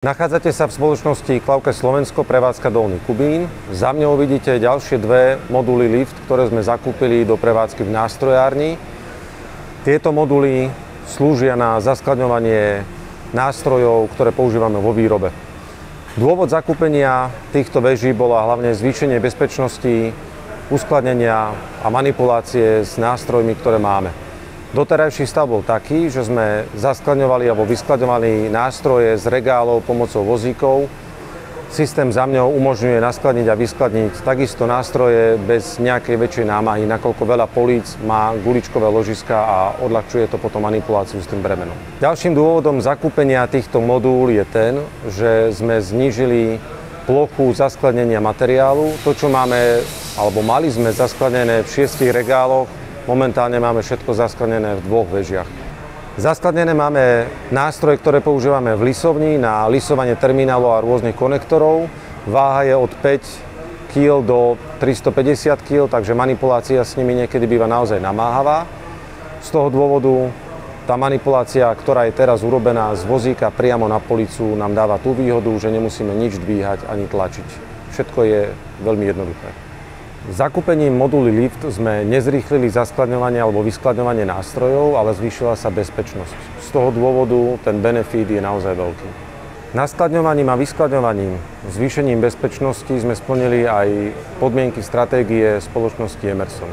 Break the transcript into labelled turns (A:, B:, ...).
A: Nachádzate sa v spoločnosti Klauke Slovensko, prevádzka Dolný Kubín. Za mňou vidíte ďalšie dve moduly lift, ktoré sme zakúpili do prevádzky v nástrojárni. Tieto moduly slúžia na zaskladňovanie nástrojov, ktoré používame vo výrobe. Dôvod zakúpenia týchto veží bola hlavne zvýšenie bezpečnosti, uskladnenia a manipulácie s nástrojmi, ktoré máme. Doterajší stav bol taký, že sme zaskladňovali alebo vyskladňovali nástroje z regálov pomocou vozíkov. Systém za mňou umožňuje naskladniť a vyskladniť takisto nástroje bez nejakej väčšej námahy, nakoľko veľa políc má guličkové ložiska a odľahčuje to potom manipuláciu s tým bremenom. Ďalším dôvodom zakúpenia týchto modúl je ten, že sme znížili plochu zaskladnenia materiálu. To, čo máme, alebo mali sme zaskladnené v 6 regáloch, momentálne máme všetko zaskladnené v 2 vežiach. Zaskladnené máme nástroje, ktoré používame v lisovni na lisovanie terminálov a rôznych konektorov. Váha je od 5 kg do 350 kg, takže manipulácia s nimi niekedy býva naozaj namáhavá. Z toho dôvodu tá manipulácia, ktorá je teraz urobená z vozíka priamo na policu, nám dáva tú výhodu, že nemusíme nič dvíhať ani tlačiť. Všetko je veľmi jednoduché. Zakúpením moduli lift sme nezrýchlili zaskladňovanie alebo vyskladňovanie nástrojov, ale zvýšila sa bezpečnosť. Z toho dôvodu ten benefit je naozaj veľký. Naskladňovaním a vyskladňovaním, zvýšením bezpečnosti sme splnili aj podmienky stratégie spoločnosti Emerson.